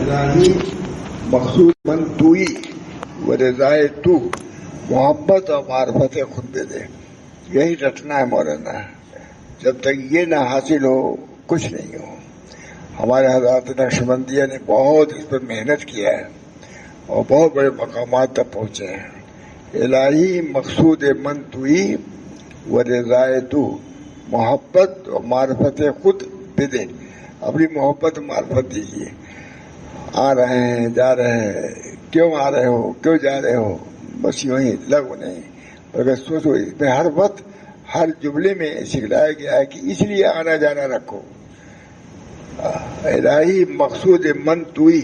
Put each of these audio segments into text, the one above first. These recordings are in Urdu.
الہی مقصود من توئی و رضائے تو، محبت اور معرفت خود دے دے. یہی رٹنا ہے مولانا. جب تک یہ نہ حاصل ہو کچھ نہیں ہو. ہمارے حضرات نقشبندیہ نے بہت اس پر محنت کیا ہے اور بہت بڑے مقامات تک پہنچے ہیں. الہی مقصود من توئی و رضائے تو، محبت اور معرفت خود دے دے. اپنی محبت معرفت دیجیے. آ رہے ہیں جا رہے ہیں، کیوں آ رہے ہو کیوں جا رہے ہو، بس یوں ہی لگو نہیں. اگر سوچو اس میں ہر وقت ہر جملے میں سکھلایا گیا ہے کہ اس لیے آنا جانا رکھو. الہی مقصود من توئی،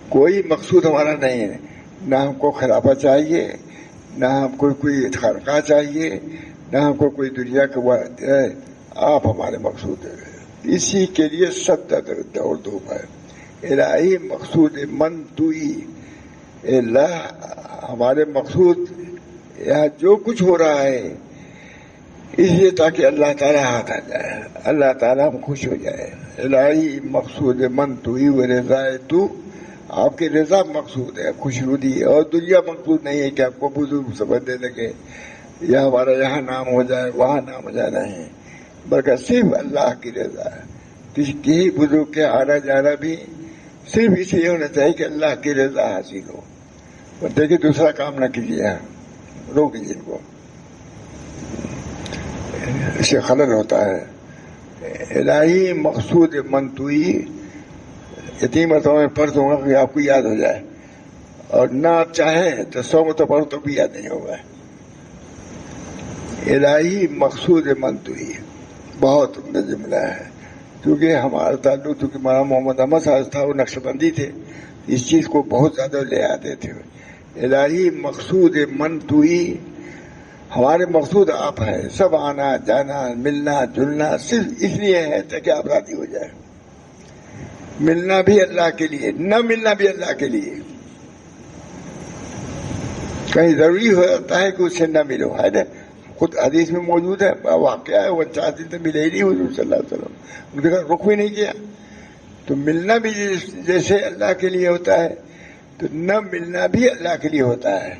کوئی مقصود ہمارا نہیں ہے. نہ ہم کو خلافت چاہیے، نہ ہم کو کوئی خرقہ چاہیے، نہ ہم کو کوئی دنیا کا ہے. آپ ہمارے مقصود ہیں، اسی کے لیے سب دوڑ دھوپ ہے. الہی مقصود من توئی، اللہ ہمارے مقصود یہاں جو کچھ ہو رہا ہے اس لیے تاکہ اللہ تعالیٰ ہاتھ آ جائے، اللہ تعالیٰ ہم خوش ہو جائے. الہی مقصود من توئی و رضائے تو، آپ کی رضا مقصود ہے، خوشنودی ہے، اور دنیا مقصود نہیں ہے کہ آپ کو بزرگ سمجھنے لگے یا ہمارا یہاں نام ہو جائے وہاں نام ہو جائے. نہیں، بلکہ صرف اللہ کی رضا ہے. کسی بزرگ کے آنا جانا بھی صرف اس لیے ہونا چاہیے کہ اللہ کی رضا حاصل ہو. دیکھیے دوسرا کام نہ کیجیے، روک لیجیے ان کو، اس سے خلل ہوتا ہے. الہی مقصود من توئی، یہ 3 مرتبہ میں پڑھ دوں گا کہ آپ کو یاد ہو جائے، اور نہ آپ چاہیں تو 100 مرتبہ پڑھو تو بھی یاد نہیں ہوگا. الہی مقصود من توئی بہت عمدہ جملہ ہے. کیونکہ ہمارا تعلق چونکہ مولانا محمد احمد صاحب تھا، وہ نقشبندی تھے، اس چیز کو بہت زیادہ لے آتے تھے. الہی مقصود من توئی، ہمارے مقصود آپ ہیں. سب آنا جانا ملنا جلنا صرف اس لیے ہے تاکہ آپ راضی ہو جائیں. ملنا بھی اللہ کے لیے، نہ ملنا بھی اللہ کے لیے. کہیں ضروری ہو جاتا ہے کہ اس سے نہ ملو، ہے نا. خود حدیث میں موجود ہے، واقعہ ہے، وہ 4 دن تک ملے ہی نہیں حضور صلی اللہ علیہ وسلم، ان کے رخ بھی نہیں کیا. تو ملنا بھی جیسے اللہ کے لیے ہوتا ہے تو نہ ملنا بھی اللہ کے لیے ہوتا ہے.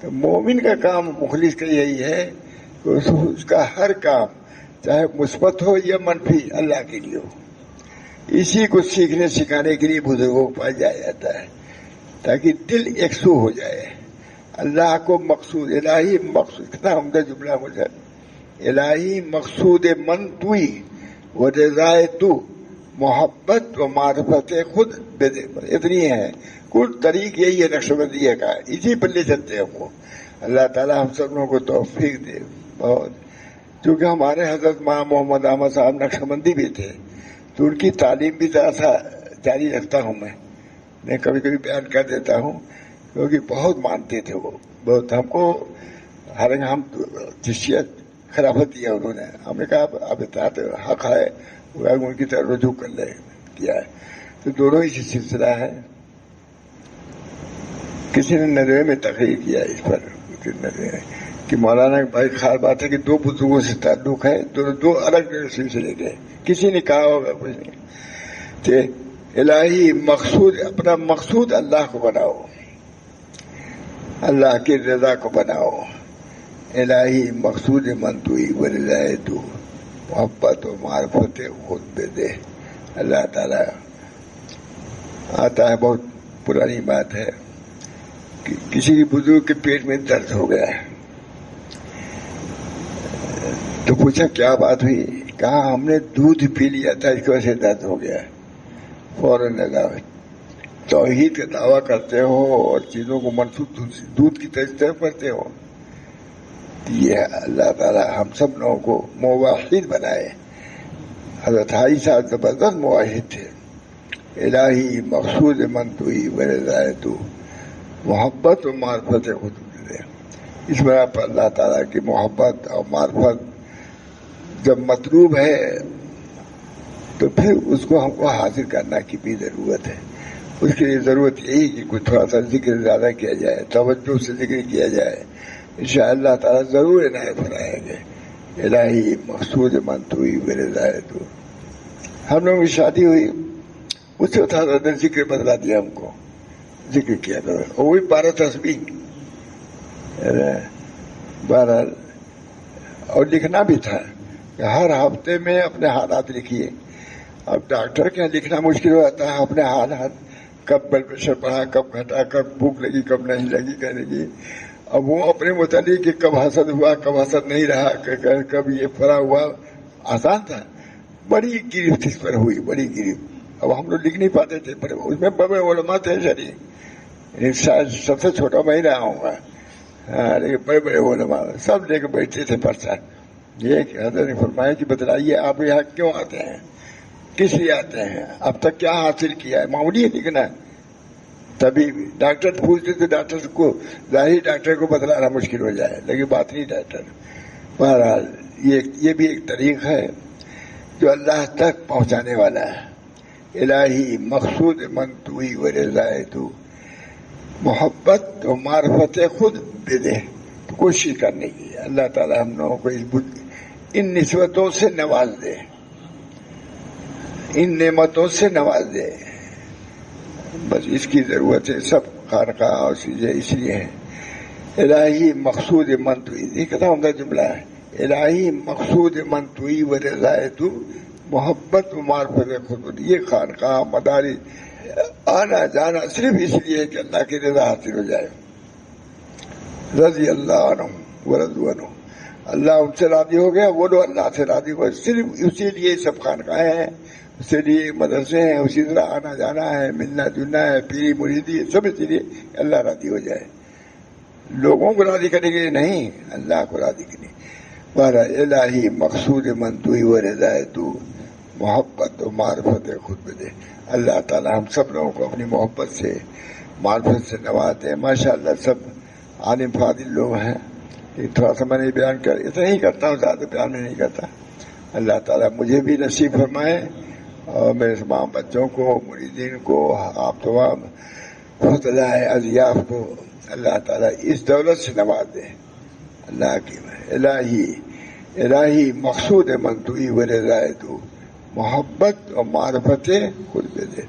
تو مومن کا کام، مخلص کا یہی ہے کہ اس کا ہر کام چاہے مثبت ہو یا منفی اللہ کے لیے ہو. اسی کو سیکھنے سکھانے کے لیے بزرگوں کو پایا جایا جاتا ہے تاکہ دل یکسو ہو جائے. اللہ کو مقصود، الہی مقصود، کتنا عمدہ جملہ مجھے. الہی مقصود من توئی و رضائے تو، محبت و معرفت خود دے دے. اتنی ہے، کل طریق یہی ہے نقشبندیہ کا، اسی پر لے چلتے ہیں ہم کو. اللہ تعالیٰ ہم سب لوگوں کو توفیق دے. بہت چونکہ ہمارے حضرت مولانا محمد احمد صاحب نقشبندی بھی تھے، تو ان کی تعلیم بھی ذرا سا جاری رکھتا ہوں میں کبھی کبھی بیان کر دیتا ہوں، کیونکہ بہت مانتے تھے وہ، بہت. ہم کو حالانکہ ہم جسیت خلافت دیا انہوں نے، ہم نے کہا اب اطاعت حق ہے، ان کی طرف رجوع کر لے کیا ہے. تو دونوں ہی سلسلہ ہے. کسی نے ندوے میں تقریر کیا اس پر کہ مولانا بھائی خیال بات ہے کہ 2 بزرگوں سے تعلق ہے، دو الگ سلسلے کے. کسی نے کہا ہوگا کچھ نہیں. تو الہی مقصود، اپنا مقصود اللہ کو بناؤ، اللہ کی رضا کو بناؤ. الہی مقصود من توئی و رضائے تو، محبت و معرفت خود دے دے. اللہ تعالیٰ آتا ہے، بہت پرانی بات ہے کہ کسی بزرگ کے پیٹ میں درد ہو گیا ہے تو پوچھا کیا بات ہوئی، کہا ہم نے دودھ پی لیا تھا اس کی وجہ سے درد ہو گیا. فوراً لگا توحید کا دعویٰ کرتے ہو اور چیزوں کو منسوخ دودھ کی طرف کرتے ہو. یہ اللہ تعالیٰ ہم سب لوگوں کو موحد بنائے. حضرت حاجی صاحب زبردست موحد تھے. الہی مقصود من توئی و رضائے تو، محبت و معرفت خود دے. اس بنا پر اللہ تعالیٰ کی محبت اور معرفت جب مطلوب ہے تو پھر اس کو ہم کو حاصل کرنا کی بھی ضرورت ہے. اس کے لیے ضرورت یہی کہ کوئی تھوڑا سا ذکر زیادہ کیا جائے، توجہ سے ذکر کیا جائے، انشاءاللہ تعالیٰ ضرور عنایت فرمائیں گے. الہی مقصود من توئی و رضائے تو. ہم لوگوں کی شادی ہوئی اس سے تھا ذکر بدلا دیا ہم کو، ذکر کیا کرو، اور وہی 12 تسبیح 12، اور لکھنا بھی تھا کہ ہر ہفتے میں اپنے حالات لکھیے. اب ڈاکٹر کے لکھنا مشکل ہو جاتا ہے اپنے حالات، کب بلڈ پریشر بڑھا، کب گھٹا، کب بھوک لگی، کب نہیں لگی، کہنے کی. اب وہ اپنے متعلق کہ کب حسد ہوا، کب حسد نہیں رہا، کب یہ فرا ہوا، آسان تھا. بڑی گرفت اس پر ہوئی، بڑی گرفت. اب ہم لوگ لکھ نہیں پاتے تھے، پر اس میں بڑے علماء تھے شریف، شاید سب سے چھوٹا میں ہی رہا ہوں گا. لیکن بڑے بڑے علماء سب لے کے بیٹھتے تھے پرچہ. یہ کہ حضرت نے فرمایا کہ بتلائیے آپ یہاں کیوں آتے ہیں، کس لیے آتے ہیں، اب تک کیا حاصل کیا ہے. معمولی ہے لکھنا. تبھی ڈاکٹر پوچھتے تھے، ڈاکٹر کو ظاہری ڈاکٹر کو بتلانا مشکل ہو جائے، لیکن بات نہیں ڈاکٹر. بہرحال یہ بھی ایک طریق ہے جو اللہ تک پہنچانے والا ہے. الہی مقصود من توئی و رضائے تو، محبت و معرفت خود دے دے. کوشش کرنے کی اللہ تعالی ہم لوگوں کو ان نسبتوں سے نواز دے، ان نعمتوں سے نواز دے. بس اس کی ضرورت ہے. سب خانقاہ اور چیزیں اس لیے ہیں. الہی مقصود من توئی، یہ کتنا عمدہ جملہ ہے. الہی مقصود من توئی و رضائے تو، محبت و معرفت خود. یہ خانقاہ مدارس آنا جانا صرف اس لیے کہ اللہ کی رضا حاصل ہو جائے. رضی اللہ عنہ ورضوا عنہ، اللہ ان سے راضی ہو گیا، وہ لوگ اللہ سے راضی ہو گئے. صرف اسی لیے سب خانقاہیں ہیں، اسی لیے مدرسے ہیں، اسی طرح آنا جانا ہے، ملنا جلنا ہے، پیری مریدی، سب اسی لیے اللہ راضی ہو جائے. لوگوں کو راضی کرنے کے لیے نہیں، اللہ کو راضی کرنے. بارہ الہی مقصود من توئی و رضائے تو، محبت و معرفت خود بدے. اللہ تعالی ہم سب لوگوں کو اپنی محبت سے، معرفت سے نوازے. ماشاء اللہ سب عالم فاضل لوگ ہیں. تھوڑا سا میں نے بیان کر، اتنا ہی کرتا ہوں، زیادہ بیان میں نہیں کرتا. اللہ تعالیٰ مجھے بھی نصیب فرمائے اور میرے تمام بچوں کو، مریدین کو، آپ تمام فضلاء اضیاف کو اللہ تعالیٰ اس دولت سے نواز دے. اللہ کی الہی مقصود من توئی و رضائے تو، محبت اور معرفت خود دے دے.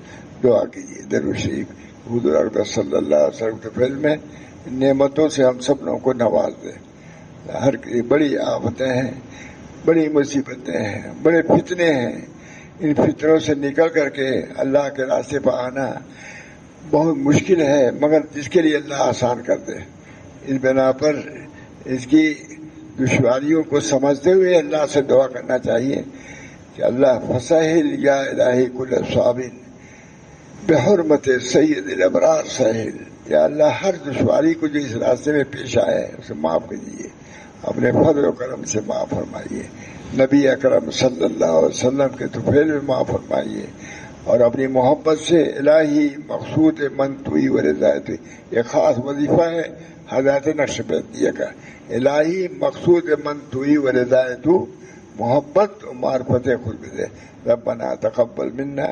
دعا کیجیے درود شریف حضور اقدس صلی اللہ علیہ وسلم کے فعل میں نعمتوں سے ہم سب لوگوں کو نواز دے. ہر بڑی آفتیں ہیں، بڑی مصیبتیں ہیں، بڑے فتنے ہیں. ان فتنوں سے نکل کر کے اللہ کے راستے پر آنا بہت مشکل ہے، مگر جس کے لیے اللہ آسان کر دے. اس بنا پر اس کی دشواریوں کو سمجھتے ہوئے اللہ سے دعا کرنا چاہیے کہ اللہ فسہل یا الہی کل صابن بحرمت سید الابرار سہل. یا اللہ ہر دشواری کو جو اس راستے میں پیش آئے اسے معاف کیجیے، اپنے فضل و کرم سے معاف فرمائیے. نبی اکرم صلی اللہ علیہ وسلم کے طفیل میں معاف فرمائیے، اور اپنی محبت سے الہی مقصود من توئی و رضائے تو. یہ خاص وظیفہ ہے حضرت نقشبندیہ کا. الہی مقصود من توئی و رضائے تو، محبت و معرفت خود دے. ربنا تقبل منا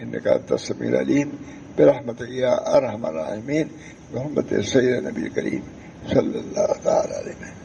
انک انت السمیع العلیم برحمتک یا ارحم الراحمین، محمد سید نبی کریم صلی اللہ تعالی علیہ وسلم.